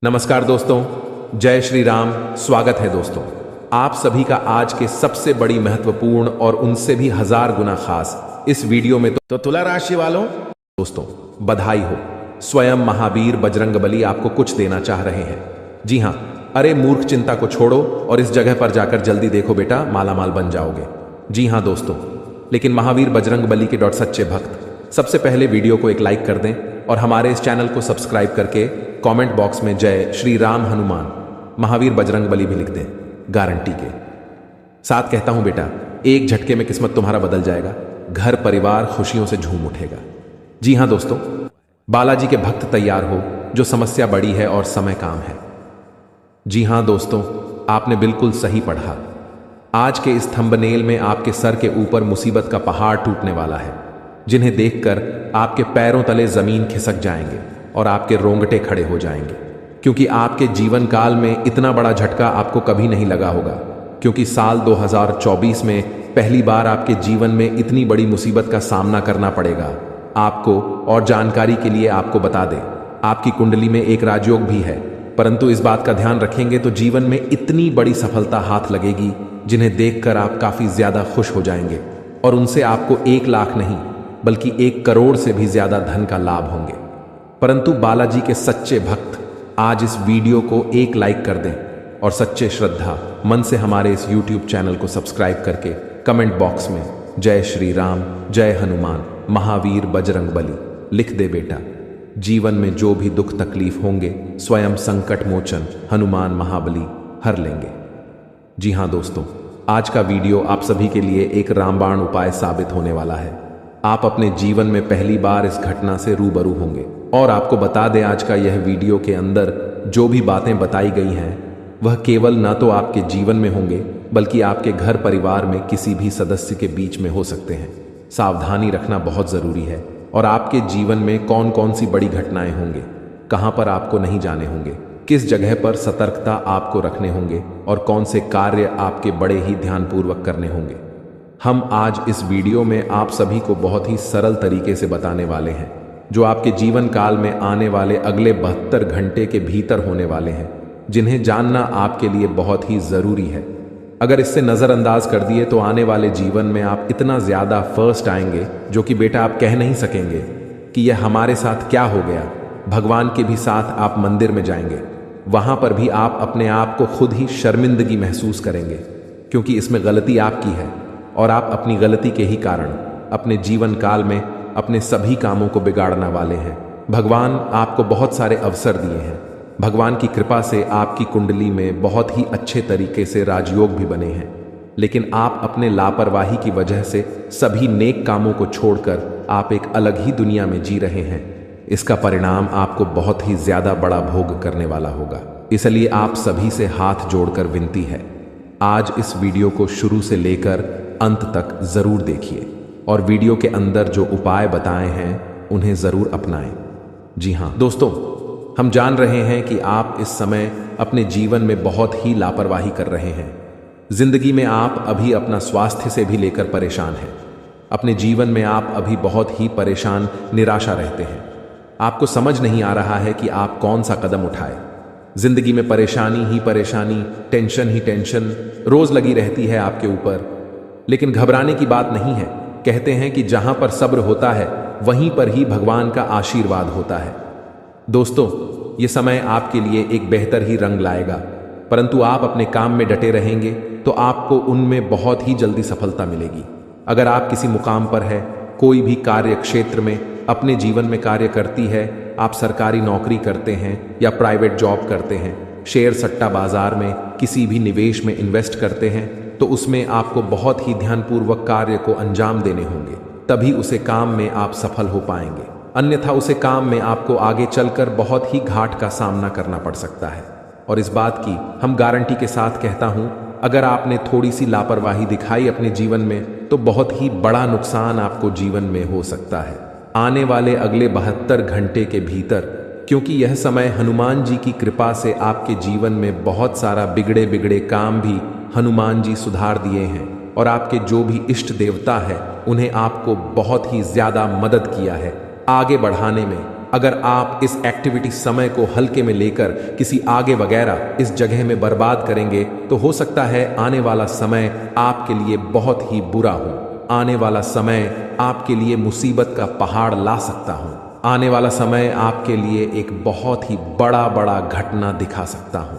नमस्कार दोस्तों, जय श्री राम। स्वागत है दोस्तों आप सभी का आज के सबसे बड़ी महत्वपूर्ण और उनसे भी 1000 गुना खास इस वीडियो में। तो तुला राशि वालों, दोस्तों बधाई हो, स्वयं महावीर बजरंगबली आपको कुछ देना चाह रहे हैं। जी हां, अरे मूर्ख चिंता को छोड़ो और इस जगह पर जाकर जल्दी देखो बेटा, मालामाल बन जाओगे। जी हां दोस्तों, लेकिन महावीर बजरंगबली के सच्चे भक्त सबसे पहले वीडियो को एक लाइक कर दें और हमारे इस चैनल को सब्सक्राइब करके कमेंट बॉक्स में जय श्री राम हनुमान महावीर बजरंगबली भी लिख दें, गारंटी के साथ कहता हूं बेटा, एक झटके में किस्मत तुम्हारा बदल जाएगा, घर परिवार खुशियों से झूम उठेगा। जी हां दोस्तों, बालाजी के भक्त तैयार हो, जो समस्या बड़ी है और समय काम है। जी हां दोस्तों, आपने बिल्कुल सही पढ़ा। आज के इस थंबनेल में आपके सर के ऊपर मुसीबत का पहाड़ टूटने वाला है, जिन्हें देखकर आपके पैरों तले जमीन खिसक जाएंगे और आपके रोंगटे खड़े हो जाएंगे, क्योंकि आपके जीवन काल में इतना बड़ा झटका आपको कभी नहीं लगा होगा। क्योंकि साल 2024 में पहली बार आपके जीवन में इतनी बड़ी मुसीबत का सामना करना पड़ेगा आपको। और जानकारी के लिए आपको बता दें, आपकी कुंडली में एक राजयोग भी है, परंतु इस बात का ध्यान रखेंगे तो जीवन में इतनी बड़ी सफलता हाथ लगेगी जिन्हें देखकर आप काफी ज्यादा खुश हो जाएंगे और उनसे आपको 1 लाख नहीं बल्कि 1 करोड़ से भी ज्यादा धन का लाभ होंगे। परंतु बालाजी के सच्चे भक्त आज इस वीडियो को एक लाइक कर दें और सच्चे श्रद्धा मन से हमारे इस YouTube चैनल को सब्सक्राइब करके कमेंट बॉक्स में जय श्री राम, जय हनुमान, महावीर बजरंगबली लिख दे बेटा। जीवन में जो भी दुख तकलीफ होंगे, स्वयं संकट मोचन हनुमान महाबली हर लेंगे। जी हां दोस्तों, आज का वीडियो आप सभी के लिए एक रामबाण उपाय साबित होने वाला है। आप अपने जीवन में पहली बार इस घटना से रूबरू होंगे और आपको बता दें, आज का यह वीडियो के अंदर जो भी बातें बताई गई हैं वह केवल ना तो आपके जीवन में होंगे बल्कि आपके घर परिवार में किसी भी सदस्य के बीच में हो सकते हैं। सावधानी रखना बहुत जरूरी है और आपके जीवन में कौन कौन सी बड़ी घटनाएं होंगे, कहां पर आपको नहीं जाने होंगे, किस जगह पर सतर्कता आपको रखने होंगे और कौन से कार्य आपके बड़े ही ध्यानपूर्वक करने होंगे। हम आज इस वीडियो में आप सभी को बहुत ही सरल तरीके से बताने वाले हैं, जो आपके जीवन काल में आने वाले अगले 72 घंटे के भीतर होने वाले हैं, जिन्हें जानना आपके लिए बहुत ही जरूरी है। अगर इससे नजरअंदाज कर दिए तो आने वाले जीवन में आप इतना ज्यादा फर्स्ट आएंगे जो कि बेटा आप कह नहीं सकेंगे कि यह हमारे साथ क्या हो गया। भगवान के भी साथ आप मंदिर में जाएंगे, वहां पर भी आप अपने आप को खुद ही शर्मिंदगी महसूस करेंगे, क्योंकि इसमें गलती आपकी है और आप अपनी गलती के ही कारण अपने जीवन काल में अपने सभी कामों को बिगाड़ने वाले हैं। भगवान आपको बहुत सारे अवसर दिए हैं, भगवान की कृपा से आपकी कुंडली में बहुत ही अच्छे तरीके से राजयोग भी बने हैं, लेकिन आप अपने लापरवाही की वजह से सभी नेक कामों को छोड़कर आप एक अलग ही दुनिया में जी रहे हैं। इसका परिणाम आपको बहुत ही ज्यादा बड़ा भोग करने वाला होगा। इसलिए आप सभी से हाथ जोड़कर विनती है, आज इस वीडियो को शुरू से लेकर अंत तक जरूर देखिए और वीडियो के अंदर जो उपाय बताए हैं उन्हें जरूर अपनाएं। जी हां दोस्तों, हम जान रहे हैं कि आप इस समय अपने जीवन में बहुत ही लापरवाही कर रहे हैं। जिंदगी में आप अभी अपना स्वास्थ्य से भी लेकर परेशान हैं। अपने जीवन में आप अभी बहुत ही परेशान निराशा रहते हैं। आपको समझ नहीं आ रहा है कि आप कौन सा कदम उठाए। जिंदगी में परेशानी ही परेशानी, टेंशन ही टेंशन रोज लगी रहती है आपके ऊपर। लेकिन घबराने की बात नहीं है। कहते हैं कि जहां पर सब्र होता है वहीं पर ही भगवान का आशीर्वाद होता है। दोस्तों, ये समय आपके लिए एक बेहतर ही रंग लाएगा, परंतु आप अपने काम में डटे रहेंगे तो आपको उनमें बहुत ही जल्दी सफलता मिलेगी। अगर आप किसी मुकाम पर है, कोई भी कार्य क्षेत्र में अपने जीवन में कार्य करती है, आप सरकारी नौकरी करते हैं या प्राइवेट जॉब करते हैं, शेयर सट्टा बाजार में किसी भी निवेश में इन्वेस्ट करते हैं, तो उसमें आपको बहुत ही ध्यानपूर्वक कार्य को अंजाम देने होंगे, तभी उसे काम में आप सफल हो पाएंगे। अन्यथा उसे काम में आपको आगे चलकर बहुत ही घाट का सामना करना पड़ सकता है। और इस बात की हम गारंटी के साथ कहता हूं, अगर आपने थोड़ी सी लापरवाही दिखाई अपने जीवन में तो बहुत ही बड़ा नुकसान आपको जीवन में हो सकता है आने वाले अगले 72 घंटे के भीतर। क्योंकि यह समय हनुमान जी की कृपा से आपके जीवन में बहुत सारा बिगड़े बिगड़े काम भी हनुमान जी सुधार दिए हैं और आपके जो भी इष्ट देवता है उन्हें आपको बहुत ही ज्यादा मदद किया है आगे बढ़ाने में, अगर आप इस एक्टिविटी समय को हल्के में लेकर किसी आगे वगैरह इस जगह में बर्बाद करेंगे तो हो सकता है आने वाला समय आपके लिए बहुत ही बुरा हो। आने वाला समय आपके लिए मुसीबत का पहाड़ ला सकता हूं। आने वाला समय आपके लिए एक बहुत ही बड़ा बड़ा घटना दिखा सकता हूं।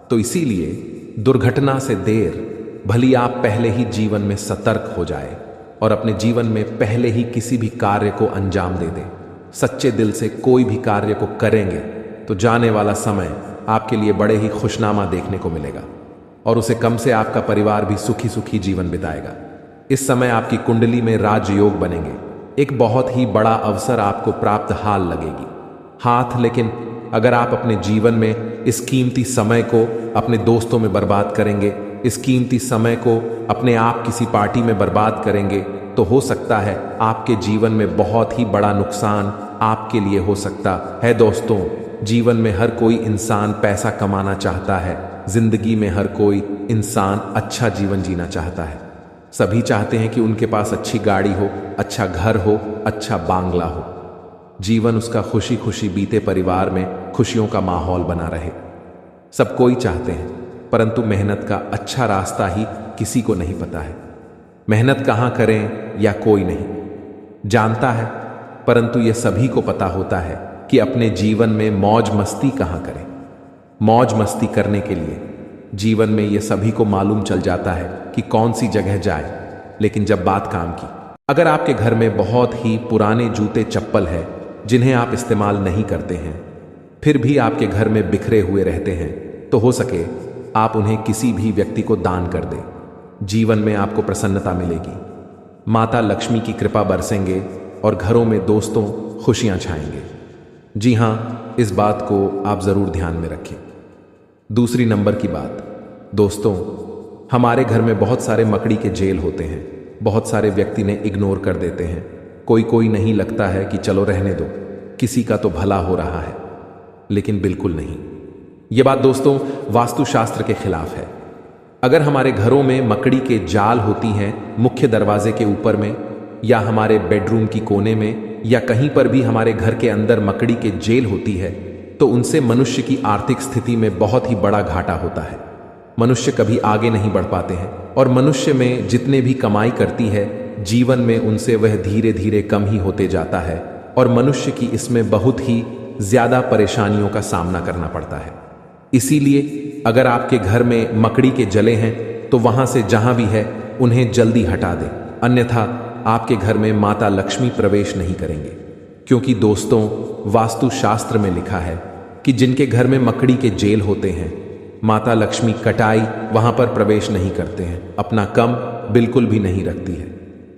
तो इसीलिए दुर्घटना से देर भली आप पहले ही जीवन में सतर्क हो जाए और अपने जीवन में पहले ही किसी भी कार्य को अंजाम दे दें। सच्चे दिल से कोई भी कार्य को करेंगे तो जाने वाला समय आपके लिए बड़े ही खुशनामा देखने को मिलेगा और उसे कम से आपका परिवार भी सुखी सुखी जीवन बिताएगा। इस समय आपकी कुंडली में राजयोग बनेंगे। एक बहुत ही बड़ा अवसर आपको प्राप्त हाल लगेगी हाथ। लेकिन अगर आप अपने जीवन में इस कीमती समय को अपने दोस्तों में बर्बाद करेंगे, इस कीमती समय को अपने आप किसी पार्टी में बर्बाद करेंगे तो हो सकता है आपके जीवन में बहुत ही बड़ा नुकसान आपके लिए हो सकता है। दोस्तों, जीवन में हर कोई इंसान पैसा कमाना चाहता है। जिंदगी में हर कोई इंसान अच्छा जीवन जीना चाहता है। सभी चाहते हैं कि उनके पास अच्छी गाड़ी हो, अच्छा घर हो, अच्छा बांग्ला हो। जीवन उसका खुशी खुशी बीते, परिवार में खुशियों का माहौल बना रहे। सब कोई चाहते हैं, परंतु मेहनत का अच्छा रास्ता ही किसी को नहीं पता है। मेहनत कहाँ करें या कोई नहीं जानता है, परंतु यह सभी को पता होता है कि अपने जीवन में मौज मस्ती कहाँ करें। मौज मस्ती करने के लिए जीवन में यह सभी को मालूम चल जाता है कि कौन सी जगह जाए। लेकिन जब बात काम की, अगर आपके घर में बहुत ही पुराने जूते चप्पल है जिन्हें आप इस्तेमाल नहीं करते हैं, फिर भी आपके घर में बिखरे हुए रहते हैं, तो हो सके आप उन्हें किसी भी व्यक्ति को दान कर दें। जीवन में आपको प्रसन्नता मिलेगी, माता लक्ष्मी की कृपा बरसेंगे और घरों में दोस्तों खुशियां छाएंगे। जी हाँ, इस बात को आप जरूर ध्यान में रखें। दूसरी नंबर की बात, दोस्तों, हमारे घर में बहुत सारे मकड़ी के जेल होते हैं। बहुत सारे व्यक्ति ने इग्नोर कर देते हैं। कोई नहीं, लगता है कि चलो रहने दो, किसी का तो भला हो रहा है, लेकिन बिल्कुल नहीं। यह बात दोस्तों वास्तुशास्त्र के खिलाफ है। अगर हमारे घरों में मकड़ी के जाल होती हैं मुख्य दरवाजे के ऊपर में, या हमारे बेडरूम की कोने में, या कहीं पर भी हमारे घर के अंदर मकड़ी के जेल होती है, तो उनसे मनुष्य की आर्थिक स्थिति में बहुत ही बड़ा घाटा होता है। मनुष्य कभी आगे नहीं बढ़ पाते हैं और मनुष्य में जितने भी कमाई करती है, जीवन में उनसे वह धीरे धीरे कम ही होते जाता है और मनुष्य की इसमें बहुत ही ज्यादा परेशानियों का सामना करना पड़ता है। इसीलिए अगर आपके घर में मकड़ी के जले हैं तो वहां से जहां भी है उन्हें जल्दी हटा दें, अन्यथा आपके घर में माता लक्ष्मी प्रवेश नहीं करेंगे। क्योंकि दोस्तों, वास्तुशास्त्र में लिखा है कि जिनके घर में मकड़ी के जेल होते हैं, माता लक्ष्मी कटाई वहां पर प्रवेश नहीं करते हैं, अपना कम बिल्कुल भी नहीं रखती है।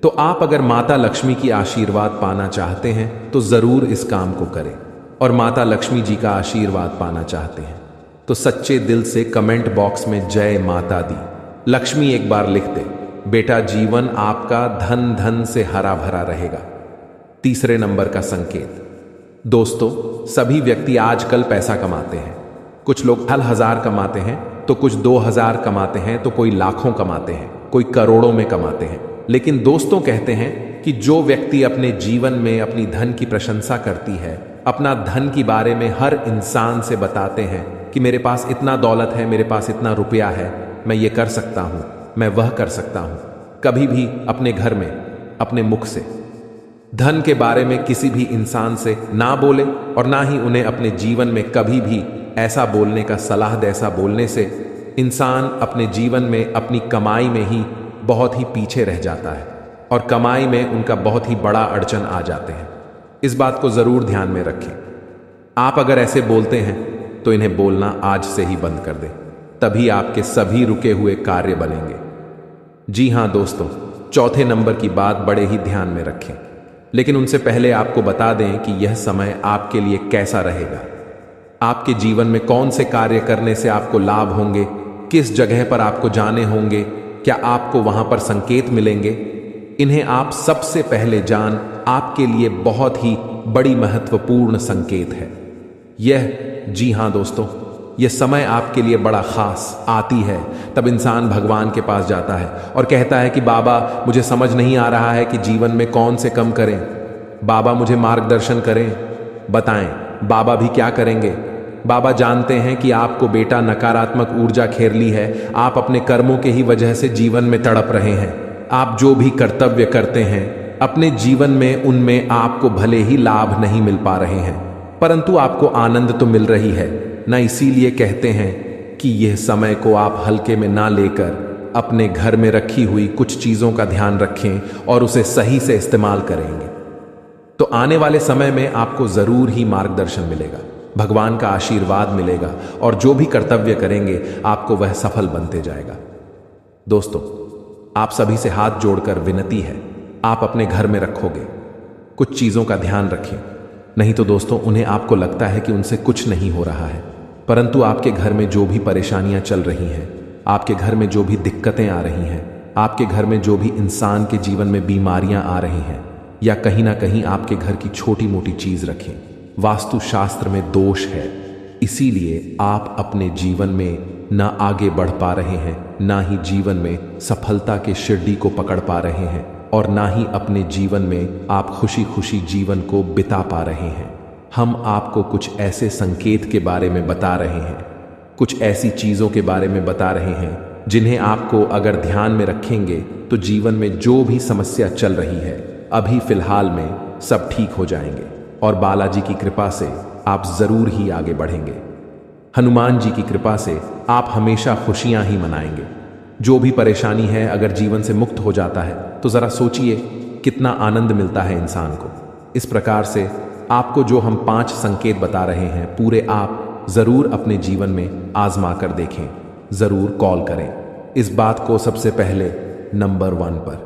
तो आप अगर माता लक्ष्मी की आशीर्वाद पाना चाहते हैं तो जरूर इस काम को करें। और माता लक्ष्मी जी का आशीर्वाद पाना चाहते हैं तो सच्चे दिल से कमेंट बॉक्स में जय माता दी लक्ष्मी एक बार लिख दे। बेटा, जीवन आपका धन धन से हरा भरा रहेगा। तीसरे नंबर का संकेत, दोस्तों, सभी व्यक्ति आजकल पैसा कमाते हैं। कुछ लोग 1000 कमाते हैं तो कुछ 2000 कमाते हैं, तो कोई लाखों कमाते हैं, कोई करोड़ों में कमाते हैं। लेकिन दोस्तों कहते हैं कि जो व्यक्ति अपने जीवन में अपनी धन की प्रशंसा करती है, अपना धन के बारे में हर इंसान से बताते हैं कि मेरे पास इतना दौलत है, मेरे पास इतना रुपया है, मैं ये कर सकता हूं, मैं वह कर सकता हूं, कभी भी अपने घर में अपने मुख से धन के बारे में किसी भी इंसान से ना बोले और ना ही उन्हें अपने जीवन में कभी भी ऐसा बोलने का सलाह दे। ऐसा बोलने से इंसान अपने जीवन में अपनी कमाई में ही बहुत ही पीछे रह जाता है और कमाई में उनका बहुत ही बड़ा अड़चन आ जाते हैं। इस बात को जरूर ध्यान में रखें। आप अगर ऐसे बोलते हैं तो इन्हें बोलना आज से ही बंद कर दें, तभी आपके सभी रुके हुए कार्य बनेंगे। जी हां दोस्तों, चौथे नंबर की बात बड़े ही ध्यान में रखें, लेकिन उनसे पहले आपको बता दें कि यह समय आपके लिए कैसा रहेगा। आपके जीवन में कौन से कार्य करने से आपको लाभ होंगे, किस जगह पर आपको जाने होंगे, क्या आपको वहां पर संकेत मिलेंगे, इन्हें आप सबसे पहले जान आपके लिए बहुत ही बड़ी महत्वपूर्ण संकेत है यह। जी हां दोस्तों, यह समय आपके लिए बड़ा खास आती है। तब इंसान भगवान के पास जाता है और कहता है कि बाबा, मुझे समझ नहीं आ रहा है कि जीवन में कौन से कम करें, बाबा मुझे मार्गदर्शन करें, बताएं बाबा भी क्या करेंगे। बाबा जानते हैं कि आपको बेटा नकारात्मक ऊर्जा घेर ली है, आप अपने कर्मों के ही वजह से जीवन में तड़प रहे हैं। आप जो भी कर्तव्य करते हैं अपने जीवन में, उनमें आपको भले ही लाभ नहीं मिल पा रहे हैं, परंतु आपको आनंद तो मिल रही है ना। इसीलिए कहते हैं कि यह समय को आप हल्के में ना लेकर अपने घर में रखी हुई कुछ चीजों का ध्यान रखें और उसे सही से इस्तेमाल करेंगे तो आने वाले समय में आपको जरूर ही मार्गदर्शन मिलेगा, भगवान का आशीर्वाद मिलेगा और जो भी कर्तव्य करेंगे आपको वह सफल बनते जाएगा। दोस्तों, आप सभी से हाथ जोड़कर विनती है, आप अपने घर में रखोगे कुछ चीजों का ध्यान रखें। नहीं तो दोस्तों, उन्हें आपको लगता है कि उनसे कुछ नहीं हो रहा है, परंतु आपके घर में जो भी परेशानियां चल रही हैं, आपके घर में जो भी दिक्कतें आ रही हैं, आपके घर में जो भी इंसान के जीवन में बीमारियां आ रही हैं, या कहीं ना कहीं आपके घर की छोटी मोटी चीज रखें, वास्तुशास्त्र में दोष है। इसीलिए आप अपने जीवन में ना आगे बढ़ पा रहे हैं, ना ही जीवन में सफलता के शिरडी को पकड़ पा रहे हैं, और ना ही अपने जीवन में आप खुशी खुशी जीवन को बिता पा रहे हैं। हम आपको कुछ ऐसे संकेत के बारे में बता रहे हैं, कुछ ऐसी चीजों के बारे में बता रहे हैं जिन्हें आपको अगर ध्यान में रखेंगे तो जीवन में जो भी समस्या चल रही है अभी फिलहाल में सब ठीक हो जाएंगे और बालाजी की कृपा से आप जरूर ही आगे बढ़ेंगे। हनुमान जी की कृपा से आप हमेशा खुशियां ही मनाएंगे। जो भी परेशानी है अगर जीवन से मुक्त हो जाता है तो जरा सोचिए कितना आनंद मिलता है इंसान को। इस प्रकार से आपको जो हम 5 संकेत बता रहे हैं पूरे आप जरूर अपने जीवन में आजमा कर देखें, जरूर कॉल करें इस बात को सबसे पहले नंबर 1 पर।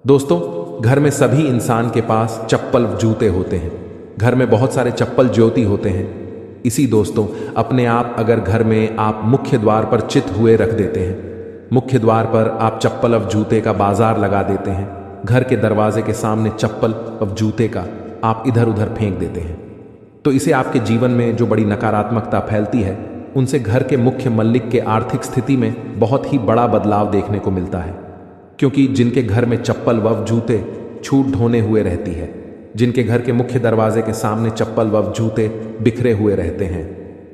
दोस्तों, घर में सभी इंसान के पास चप्पल जूते होते हैं, घर में बहुत सारे चप्पल ज्योति होते हैं। इसी दोस्तों, अपने आप अगर घर में आप मुख्य द्वार पर चित हुए रख देते हैं, मुख्य द्वार पर आप चप्पल और जूते का बाजार लगा देते हैं, घर के दरवाजे के सामने चप्पल और जूते का आप इधर उधर फेंक देते हैं, तो इसे आपके जीवन में जो बड़ी नकारात्मकता फैलती है उनसे घर के मुख्य मल्लिक के आर्थिक स्थिति में बहुत ही बड़ा बदलाव देखने को मिलता है। क्योंकि जिनके घर में चप्पल व जूते छूट ढोने हुए रहती है, जिनके घर के मुख्य दरवाजे के सामने चप्पल व जूते बिखरे हुए रहते हैं,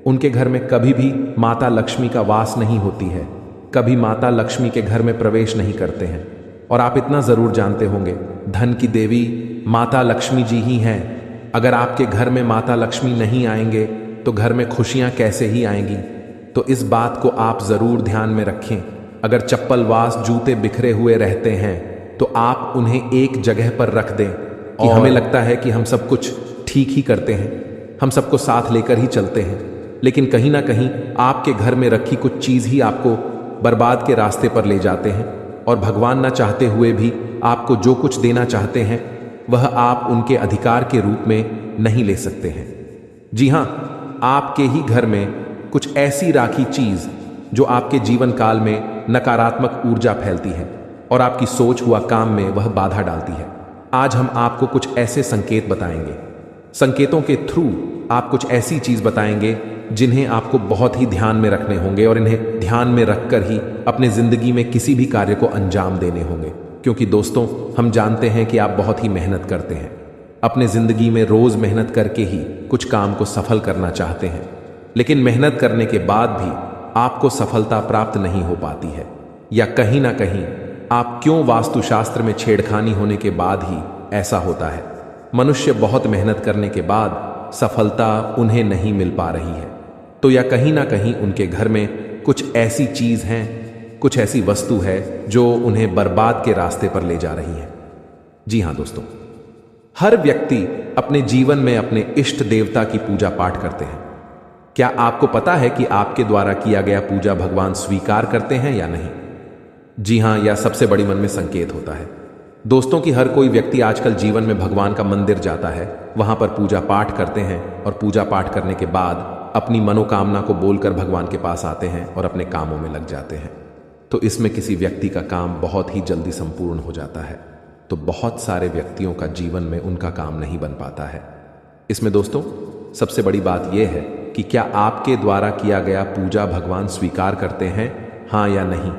उनके घर में कभी भी माता लक्ष्मी का वास नहीं होती है, कभी माता लक्ष्मी के घर में प्रवेश नहीं करते हैं। और आप इतना जरूर जानते होंगे, धन की देवी माता लक्ष्मी जी ही हैं। अगर आपके घर में माता लक्ष्मी नहीं आएंगे तो घर में खुशियां कैसे ही आएंगी। तो इस बात को आप जरूर ध्यान में रखें। अगर चप्पल वास जूते बिखरे हुए रहते हैं तो आप उन्हें एक जगह पर रख दें। कि हमें लगता है कि हम सब कुछ ठीक ही करते हैं, हम सबको साथ लेकर ही चलते हैं, लेकिन कहीं ना कहीं आपके घर में रखी कुछ चीज ही आपको बर्बाद के रास्ते पर ले जाते हैं। और भगवान ना चाहते हुए भी आपको जो कुछ देना चाहते हैं वह आप उनके अधिकार के रूप में नहीं ले सकते हैं। जी हां, आपके ही घर में कुछ ऐसी राखी चीज जो आपके जीवन काल में नकारात्मक ऊर्जा फैलती है और आपकी सोच हुआ काम में वह बाधा डालती है। आज हम आपको कुछ ऐसे संकेत बताएंगे, संकेतों के थ्रू आप कुछ ऐसी चीज बताएंगे जिन्हें आपको बहुत ही ध्यान में रखने होंगे और इन्हें ध्यान में रखकर ही अपने जिंदगी में किसी भी कार्य को अंजाम देने होंगे। क्योंकि दोस्तों, हम जानते हैं कि आप बहुत ही मेहनत करते हैं, अपने जिंदगी में रोज मेहनत करके ही कुछ काम को सफल करना चाहते हैं, लेकिन मेहनत करने के बाद भी आपको सफलता प्राप्त नहीं हो पाती है, या कहीं ना कहीं आप क्यों वास्तुशास्त्र में छेड़खानी होने के बाद ही ऐसा होता है। मनुष्य बहुत मेहनत करने के बाद सफलता उन्हें नहीं मिल पा रही है, तो या कहीं ना कहीं उनके घर में कुछ ऐसी चीज है, कुछ ऐसी वस्तु है जो उन्हें बर्बाद के रास्ते पर ले जा रही है। जी हां दोस्तों, हर व्यक्ति अपने जीवन में अपने इष्ट देवता की पूजा पाठ करते हैं। क्या आपको पता है कि आपके द्वारा किया गया पूजा भगवान स्वीकार करते हैं या नहीं? जी हां, यह सबसे बड़ी मन में संकेत होता है दोस्तों कि हर कोई व्यक्ति आजकल जीवन में भगवान का मंदिर जाता है, वहां पर पूजा पाठ करते हैं और पूजा पाठ करने के बाद अपनी मनोकामना को बोलकर भगवान के पास आते हैं और अपने कामों में लग जाते हैं। तो इसमें किसी व्यक्ति का काम बहुत ही जल्दी संपूर्ण हो जाता है, तो बहुत सारे व्यक्तियों का जीवन में उनका काम नहीं बन पाता है। इसमें दोस्तों सबसे बड़ी बात यह है कि क्या आपके द्वारा किया गया पूजा भगवान स्वीकार करते हैं, हाँ या नहीं।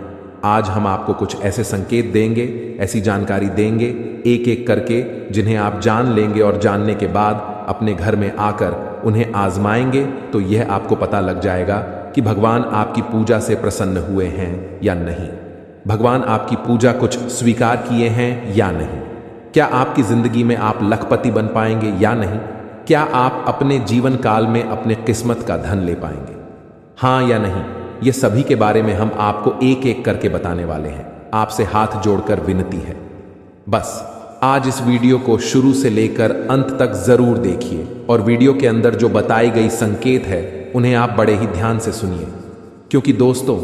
आज हम आपको कुछ ऐसे संकेत देंगे, ऐसी जानकारी देंगे एक एक करके, जिन्हें आप जान लेंगे और जानने के बाद अपने घर में आकर उन्हें आजमाएंगे तो यह आपको पता लग जाएगा कि भगवान आपकी पूजा से प्रसन्न हुए हैं या नहीं। भगवान आपकी पूजा कुछ स्वीकार किए हैं या नहीं। क्या आपकी जिंदगी में आप लखपति बन पाएंगे या नहीं। क्या आप अपने जीवन काल में अपने किस्मत का धन ले पाएंगे, हाँ या नहीं। ये सभी के बारे में हम आपको एक एक करके बताने वाले हैं। आपसे हाथ जोड़कर विनती है, बस आज इस वीडियो को शुरू से लेकर अंत तक जरूर देखिए और वीडियो के अंदर जो बताई गई संकेत है उन्हें आप बड़े ही ध्यान से सुनिए। क्योंकि दोस्तों,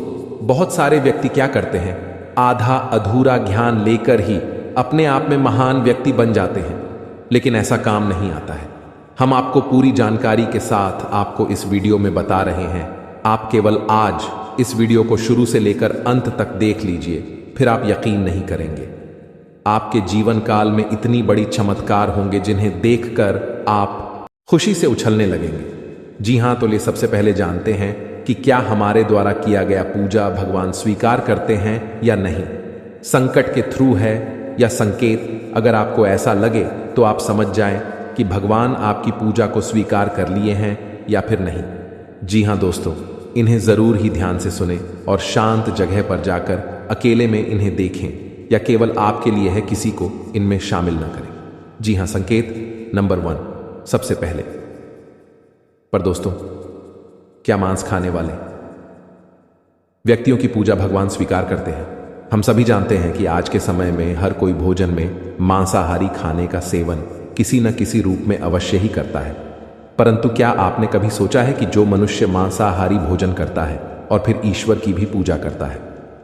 बहुत सारे व्यक्ति क्या करते हैं, आधा अधूरा ज्ञान लेकर ही अपने आप में महान व्यक्ति बन जाते हैं, लेकिन ऐसा काम नहीं आता है। हम आपको पूरी जानकारी के साथ आपको इस वीडियो में बता रहे हैं। आप केवल आज इस वीडियो को शुरू से लेकर अंत तक देख लीजिए, फिर आप यकीन नहीं करेंगे। आपके जीवन काल में इतनी बड़ी चमत्कार होंगे जिन्हें देखकर आप खुशी से उछलने लगेंगे। जी हाँ, तो लिए सबसे पहले जानते हैं कि क्या हमारे द्वारा किया गया पूजा भगवान स्वीकार करते हैं या नहीं। संकट के थ्रू है या संकेत, अगर आपको ऐसा लगे तो आप समझ जाएं कि भगवान आपकी पूजा को स्वीकार कर लिए हैं या फिर नहीं। जी हाँ दोस्तों, इन्हें जरूर ही ध्यान से सुने और शांत जगह पर जाकर अकेले में इन्हें देखें, या केवल आपके लिए है, किसी को इनमें शामिल न करें। जी हां, संकेत नंबर 1 सबसे पहले। पर दोस्तों, क्या मांस खाने वाले व्यक्तियों की पूजा भगवान स्वीकार करते हैं। हम सभी जानते हैं कि आज के समय में हर कोई भोजन में मांसाहारी खाने का सेवन किसी न किसी रूप में अवश्य ही करता है। परंतु क्या आपने कभी सोचा है कि जो मनुष्य मांसाहारी भोजन करता है और फिर ईश्वर की भी पूजा करता है,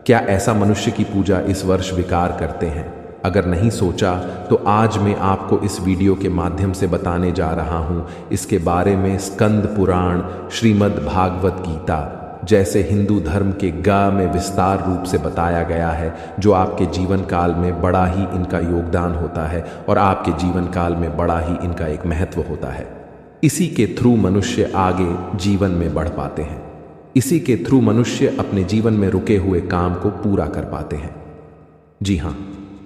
क्या ऐसा मनुष्य की पूजा इस वर्ष विकार करते हैं? अगर नहीं सोचा तो आज मैं आपको इस वीडियो के माध्यम से बताने जा रहा हूं इसके बारे में। स्कंद पुराण, श्रीमद् भागवत गीता जैसे हिंदू धर्म के गा में विस्तार रूप से बताया गया है, जो आपके जीवन काल में बड़ा ही इनका योगदान होता है और आपके जीवन काल में बड़ा ही इनका एक महत्व होता है। इसी के थ्रू मनुष्य आगे जीवन में बढ़ पाते हैं। इसी के थ्रू मनुष्य अपने जीवन में रुके हुए काम को पूरा कर पाते हैं। जी हां,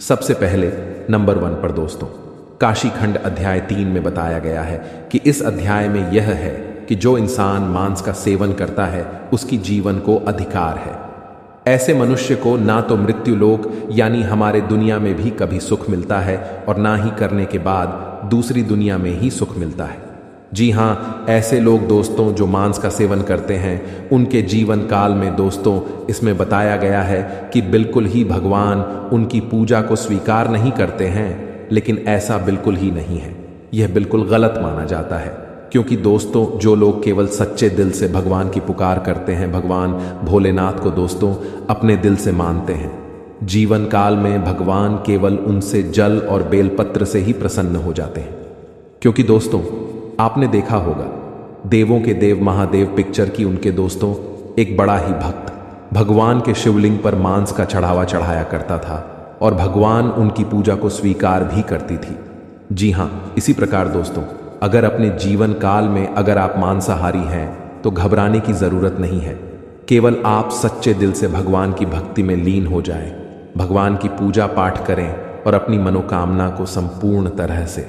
सबसे पहले नंबर 1 पर दोस्तों, काशी खंड अध्याय 3 में बताया गया है कि इस अध्याय में यह है कि जो इंसान मांस का सेवन करता है उसकी जीवन को अधिकार है। ऐसे मनुष्य को ना तो मृत्यु लोक यानी हमारे दुनिया में भी कभी सुख मिलता है और ना ही करने के बाद दूसरी दुनिया में ही सुख मिलता है। जी हाँ, ऐसे लोग दोस्तों जो मांस का सेवन करते हैं उनके जीवन काल में दोस्तों इसमें बताया गया है कि बिल्कुल ही भगवान उनकी पूजा को स्वीकार नहीं करते हैं। लेकिन ऐसा बिल्कुल ही नहीं है, यह बिल्कुल गलत माना जाता है। क्योंकि दोस्तों, जो लोग केवल सच्चे दिल से भगवान की पुकार करते हैं, भगवान भोलेनाथ को दोस्तों अपने दिल से मानते हैं, जीवन काल में भगवान केवल उनसे जल और बेलपत्र से ही प्रसन्न हो जाते हैं। क्योंकि दोस्तों, आपने देखा होगा देवों के देव महादेव पिक्चर की उनके दोस्तों एक बड़ा ही भक्त भगवान के शिवलिंग पर मांस का चढ़ावा चढ़ाया करता था और भगवान उनकी पूजा को स्वीकार भी करती थी। जी हाँ, इसी प्रकार दोस्तों, अगर अपने जीवन काल में अगर आप मांसाहारी हैं तो घबराने की जरूरत नहीं है। केवल आप सच्चे दिल से भगवान की भक्ति में लीन हो जाएं, भगवान की पूजा पाठ करें और अपनी मनोकामना को संपूर्ण तरह से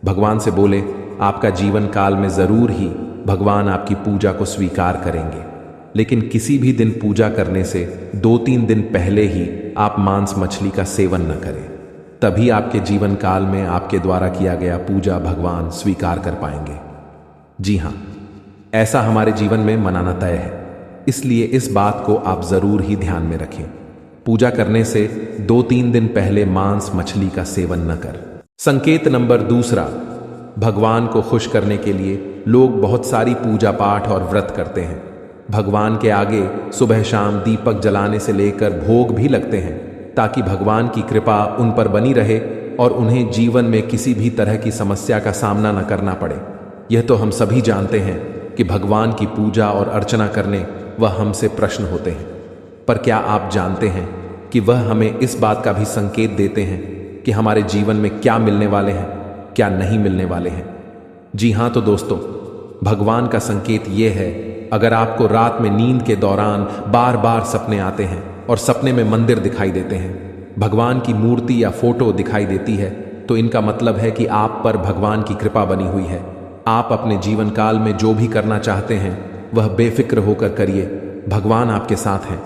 भगवान से बोले। आपका जीवन काल में जरूर ही भगवान आपकी पूजा को स्वीकार करेंगे। लेकिन किसी भी दिन पूजा करने से 2-3 दिन पहले ही आप मांस मछली का सेवन न करें, तभी आपके जीवन काल में आपके द्वारा किया गया पूजा भगवान स्वीकार कर पाएंगे। जी हाँ, ऐसा हमारे जीवन में मनाना तय है, इसलिए इस बात को आप जरूर ही ध्यान में रखें। पूजा करने से 2-3 दिन पहले मांस मछली का सेवन न कर। संकेत नंबर 2, भगवान को खुश करने के लिए लोग बहुत सारी पूजा पाठ और व्रत करते हैं। भगवान के आगे सुबह शाम दीपक जलाने से लेकर भोग भी लगते हैं ताकि भगवान की कृपा उन पर बनी रहे और उन्हें जीवन में किसी भी तरह की समस्या का सामना न करना पड़े। यह तो हम सभी जानते हैं कि भगवान की पूजा और अर्चना करने वह हमसे प्रश्न होते हैं, पर क्या आप जानते हैं कि वह हमें इस बात का भी संकेत देते हैं कि हमारे जीवन में क्या मिलने वाले हैं, क्या नहीं मिलने वाले हैं। जी हाँ, तो दोस्तों, भगवान का संकेत यह है, अगर आपको रात में नींद के दौरान बार बार सपने आते हैं और सपने में मंदिर दिखाई देते हैं, भगवान की मूर्ति या फोटो दिखाई देती है, तो इनका मतलब है कि आप पर भगवान की कृपा बनी हुई है। आप अपने जीवन काल में जो भी करना चाहते हैं वह बेफिक्र होकर करिए, भगवान आपके साथ हैं।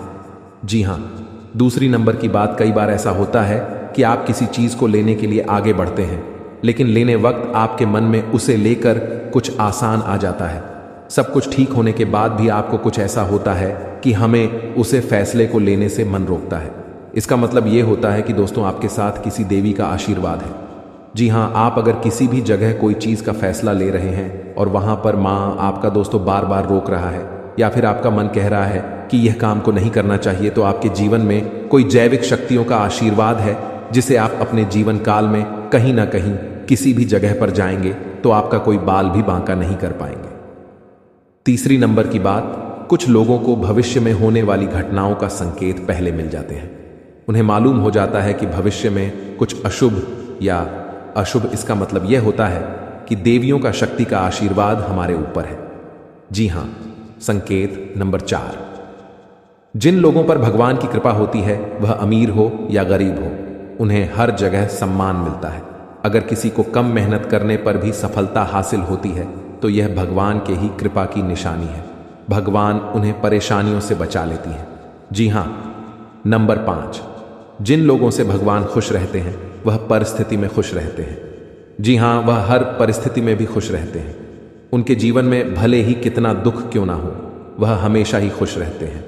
जी हाँ, दूसरी नंबर की बात, कई बार ऐसा होता है कि आप किसी चीज को लेने के लिए आगे बढ़ते हैं, लेकिन लेने वक्त आपके मन में उसे लेकर कुछ आसान आ जाता है। सब कुछ ठीक होने के बाद भी आपको कुछ ऐसा होता है कि हमें उसे फैसले को लेने से मन रोकता है। इसका मतलब यह होता है कि दोस्तों आपके साथ किसी देवी का आशीर्वाद है। जी हाँ, आप अगर किसी भी जगह कोई चीज का फैसला ले रहे हैं और वहां पर माँ आपका दोस्तों बार बार रोक रहा है या फिर आपका मन कह रहा है कि यह काम को नहीं करना चाहिए, तो आपके जीवन में कोई जैविक शक्तियों का आशीर्वाद है जिसे आप अपने जीवन काल में कहीं ना कहीं किसी भी जगह पर जाएंगे तो आपका कोई बाल भी बांका नहीं कर पाएंगे। तीसरी नंबर की बात, कुछ लोगों को भविष्य में होने वाली घटनाओं का संकेत पहले मिल जाते हैं। उन्हें मालूम हो जाता है कि भविष्य में कुछ अशुभ या अशुभ, इसका मतलब यह होता है कि देवियों का शक्ति का आशीर्वाद हमारे ऊपर है। जी हां, संकेत नंबर 4, जिन लोगों पर भगवान की कृपा होती है वह अमीर हो या गरीब हो, उन्हें हर जगह सम्मान मिलता है। अगर किसी को कम मेहनत करने पर भी सफलता हासिल होती है तो यह भगवान के ही कृपा की निशानी है। भगवान उन्हें परेशानियों से बचा लेती है। जी हां, नंबर 5, जिन लोगों से भगवान खुश रहते हैं वह परिस्थिति में खुश रहते हैं। जी हां, वह हर परिस्थिति में भी खुश रहते हैं। उनके जीवन में भले ही कितना दुख क्यों ना हो, वह हमेशा ही खुश रहते हैं।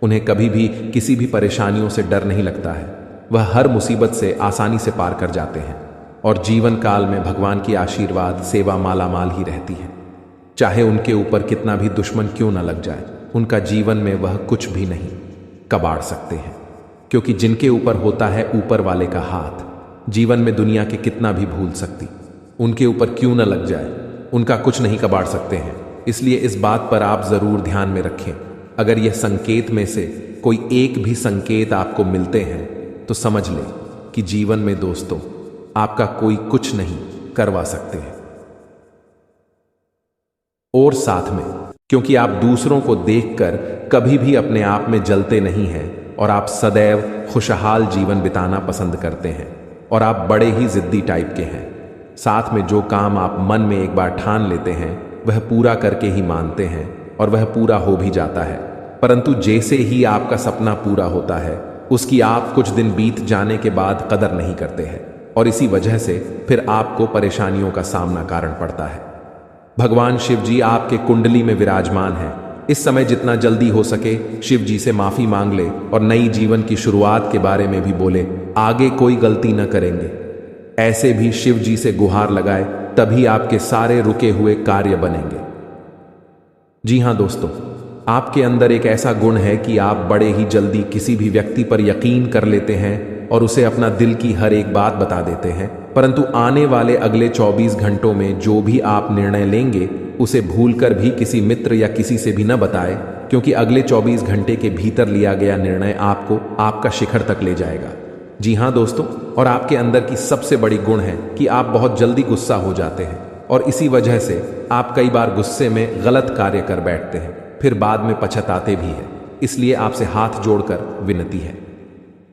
उन्हें कभी भी किसी भी परेशानियों से डर नहीं लगता है। वह हर मुसीबत से आसानी से पार कर जाते हैं और जीवन काल में भगवान की आशीर्वाद सेवा मालामाल ही रहती है। चाहे उनके ऊपर कितना भी दुश्मन क्यों न लग जाए, उनका जीवन में वह कुछ भी नहीं कबाड़ सकते हैं, क्योंकि जिनके ऊपर होता है ऊपर वाले का हाथ, जीवन में दुनिया के कितना भी भूल सकती, उनके ऊपर क्यों न लग जाए, उनका कुछ नहीं कबाड़ सकते हैं। इसलिए इस बात पर आप जरूर ध्यान में रखें। अगर यह संकेत में से कोई एक भी संकेत आपको मिलते हैं तो समझ लें कि जीवन में दोस्तों आपका कोई कुछ नहीं करवा सकते हैं। और साथ में, क्योंकि आप दूसरों को देखकर कभी भी अपने आप में जलते नहीं हैं और आप सदैव खुशहाल जीवन बिताना पसंद करते हैं और आप बड़े ही जिद्दी टाइप के हैं। साथ में जो काम आप मन में एक बार ठान लेते हैं वह पूरा करके ही मानते हैं और वह पूरा हो भी जाता है। परंतु जैसे ही आपका सपना पूरा होता है उसकी आप कुछ दिन बीत जाने के बाद कदर नहीं करते हैं और इसी वजह से फिर आपको परेशानियों का सामना कारण पड़ता है। भगवान शिव जी आपके कुंडली में विराजमान हैं। इस समय जितना जल्दी हो सके शिव जी से माफी मांग ले और नई जीवन की शुरुआत के बारे में भी बोले। आगे कोई गलती न करेंगे, ऐसे भी शिव जी से गुहार लगाए, तभी आपके सारे रुके हुए कार्य बनेंगे। जी हां दोस्तों, आपके अंदर एक ऐसा गुण है कि आप बड़े ही जल्दी किसी भी व्यक्ति पर यकीन कर लेते हैं और उसे अपना दिल की हर एक बात बता देते हैं। परंतु आने वाले अगले 24 घंटों में जो भी आप निर्णय लेंगे उसे भूलकर भी किसी मित्र या किसी से भी न बताएं, क्योंकि अगले 24 घंटे के भीतर लिया गया निर्णय आपको आपका शिखर तक ले जाएगा। जी हां दोस्तों, और आपके अंदर की सबसे बड़ी गुण है कि आप बहुत जल्दी गुस्सा हो जाते हैं और इसी वजह से आप कई बार गुस्से में गलत कार्य कर बैठते हैं, फिर बाद में पछताते भी हैं। इसलिए आपसे हाथ जोड़कर विनती है,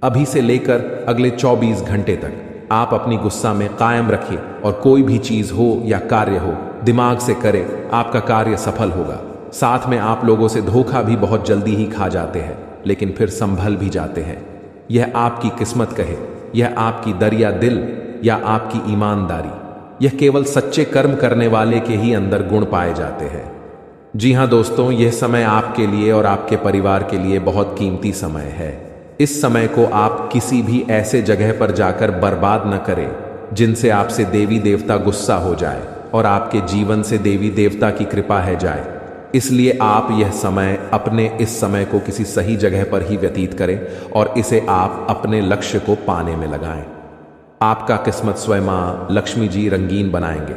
अभी से लेकर अगले 24 घंटे तक आप अपनी गुस्सा में कायम रखिए और कोई भी चीज हो या कार्य हो दिमाग से करें, आपका कार्य सफल होगा। साथ में आप लोगों से धोखा भी बहुत जल्दी ही खा जाते हैं लेकिन फिर संभल भी जाते हैं। यह आपकी किस्मत कहे, यह आपकी दरिया दिल या आपकी ईमानदारी, यह केवल सच्चे कर्म करने वाले के ही अंदर गुण पाए जाते हैं। जी हां दोस्तों, यह समय आपके लिए और आपके परिवार के लिए बहुत कीमती समय है। इस समय को आप किसी भी ऐसे जगह पर जाकर बर्बाद न करें जिनसे आपसे देवी देवता गुस्सा हो जाए और आपके जीवन से देवी देवता की कृपा है जाए। इसलिए आप यह समय अपने इस समय को किसी सही जगह पर ही व्यतीत करें और इसे आप अपने लक्ष्य को पाने में लगाएं। आपका किस्मत स्वयं मां लक्ष्मी जी रंगीन बनाएंगे।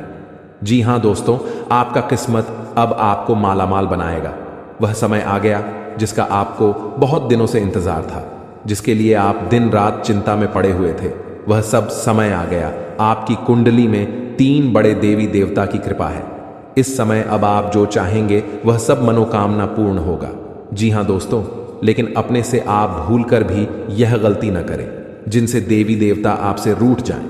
जी हां दोस्तों, आपका किस्मत अब आपको मालामाल बनाएगा। वह समय आ गया जिसका आपको बहुत दिनों से इंतजार था, जिसके लिए आप दिन रात चिंता में पड़े हुए थे। वह सब समय आ गया। आपकी कुंडली में 3 बड़े देवी देवता की कृपा है। इस समय अब आप जो चाहेंगे वह सब मनोकामना पूर्ण होगा। जी हां दोस्तों, लेकिन अपने से आप भूलकर भी यह गलती न करें जिनसे देवी देवता आपसे रूठ जाएं।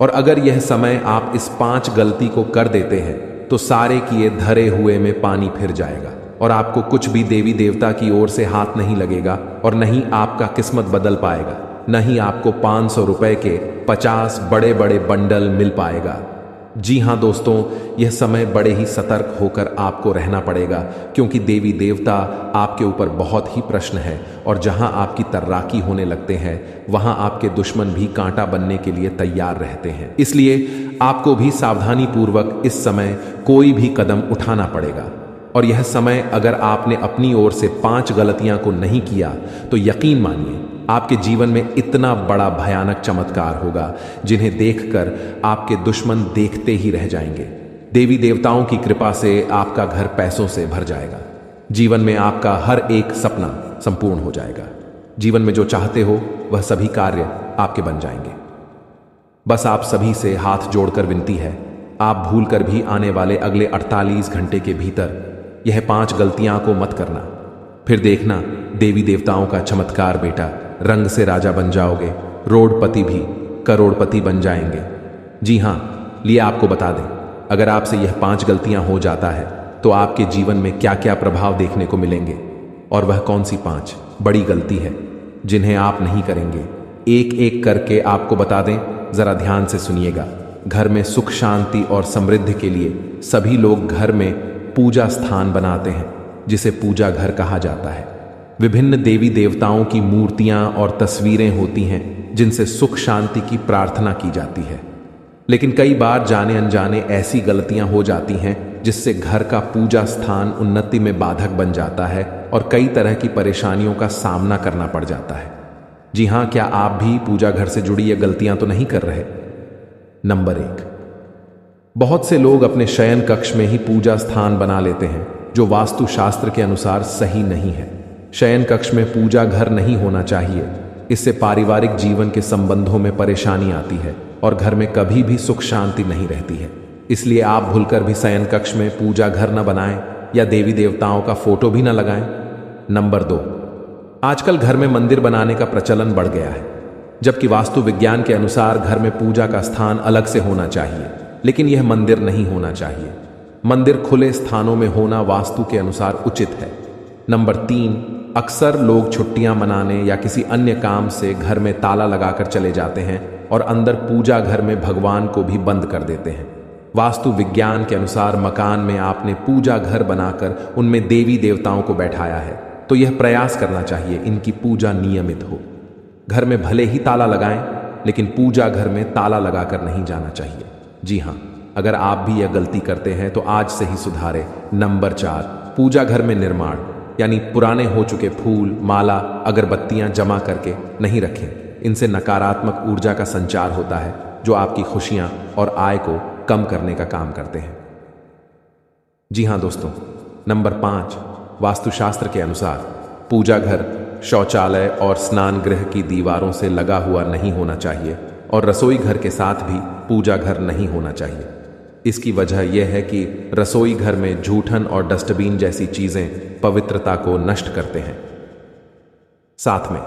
और अगर यह समय आप इस 5 गलती को कर देते हैं तो सारे किए धरे हुए में पानी फिर जाएगा और आपको कुछ भी देवी देवता की ओर से हाथ नहीं लगेगा और न ही आपका किस्मत बदल पाएगा, न ही आपको 500 रुपए के 50 बड़े बड़े बंडल मिल पाएगा। जी हाँ दोस्तों, यह समय बड़े ही सतर्क होकर आपको रहना पड़ेगा, क्योंकि देवी देवता आपके ऊपर बहुत ही प्रश्न है और जहाँ आपकी तर्राकी होने लगते हैं वहाँ आपके दुश्मन भी कांटा बनने के लिए तैयार रहते हैं। इसलिए आपको भी सावधानी पूर्वक इस समय कोई भी कदम उठाना पड़ेगा। और यह समय अगर आपने अपनी ओर से 5 गलतियां को नहीं किया तो यकीन मानिए आपके जीवन में इतना बड़ा भयानक चमत्कार होगा जिन्हें देखकर आपके दुश्मन देखते ही रह जाएंगे। देवी देवताओं की कृपा से आपका घर पैसों से भर जाएगा। जीवन में आपका हर एक सपना संपूर्ण हो जाएगा। जीवन में जो चाहते हो वह सभी कार्य आपके बन जाएंगे। बस आप सभी से हाथ जोड़कर विनती है, आप भूलकर भी आने वाले अगले 48 घंटे के भीतर यह 5 गलतियां को मत करना। फिर देखना देवी देवताओं का चमत्कार बेटा, रंग से राजा बन जाओगे, रोडपति भी करोड़पति बन जाएंगे। जी हाँ, लिए आपको बता दें, अगर आपसे यह 5 गलतियां हो जाता है तो आपके जीवन में क्या क्या प्रभाव देखने को मिलेंगे और वह कौन सी 5 बड़ी गलती है जिन्हें आप नहीं करेंगे, एक एक करके आपको बता दें। जरा ध्यान से सुनिएगा। घर में सुख शांति और समृद्धि के लिए सभी लोग घर में पूजा स्थान बनाते हैं जिसे पूजा घर कहा जाता है। विभिन्न देवी देवताओं की मूर्तियां और तस्वीरें होती हैं जिनसे सुख शांति की प्रार्थना की जाती है। लेकिन कई बार जाने अनजाने ऐसी गलतियां हो जाती हैं जिससे घर का पूजा स्थान उन्नति में बाधक बन जाता है और कई तरह की परेशानियों का सामना करना पड़ जाता है। जी हाँ, क्या आप भी पूजा घर से जुड़ी ये गलतियां तो नहीं कर रहे? नंबर 1, बहुत से लोग अपने शयन कक्ष में ही पूजा स्थान बना लेते हैं जो वास्तु शास्त्र के अनुसार सही नहीं है। शयन कक्ष में पूजा घर नहीं होना चाहिए। इससे पारिवारिक जीवन के संबंधों में परेशानी आती है और घर में कभी भी सुख शांति नहीं रहती है। इसलिए आप भूलकर भी शयन कक्ष में पूजा घर न बनाएं या देवी देवताओं का फोटो भी न लगाएं। नंबर 2, आजकल घर में मंदिर बनाने का प्रचलन बढ़ गया है, जबकि वास्तु विज्ञान के अनुसार घर में पूजा का स्थान अलग से होना चाहिए, लेकिन यह मंदिर नहीं होना चाहिए। मंदिर खुले स्थानों में होना वास्तु के अनुसार उचित है। नंबर 3, अक्सर लोग छुट्टियां मनाने या किसी अन्य काम से घर में ताला लगाकर चले जाते हैं और अंदर पूजा घर में भगवान को भी बंद कर देते हैं। वास्तु विज्ञान के अनुसार मकान में आपने पूजा घर बनाकर उनमें देवी देवताओं को बैठाया है, तो यह प्रयास करना चाहिए इनकी पूजा नियमित हो। घर में भले ही ताला लगाएं, लेकिन पूजा घर में ताला लगाकर नहीं जाना चाहिए। जी हाँ, अगर आप भी यह गलती करते हैं तो आज से ही सुधारें। नंबर 4, पूजा घर में निर्माण यानी पुराने हो चुके फूल, माला, अगरबत्तियां जमा करके नहीं रखें। इनसे नकारात्मक ऊर्जा का संचार होता है जो आपकी खुशियां और आय को कम करने का काम करते हैं। जी हाँ दोस्तों, नंबर 5, वास्तुशास्त्र के अनुसार पूजा घर शौचालय और स्नान गृह की दीवारों से लगा हुआ नहीं होना चाहिए और रसोई घर के साथ भी पूजा घर नहीं होना चाहिए। इसकी वजह यह है कि रसोई घर में जूठन और डस्टबिन जैसी चीजें पवित्रता को नष्ट करते हैं। साथ में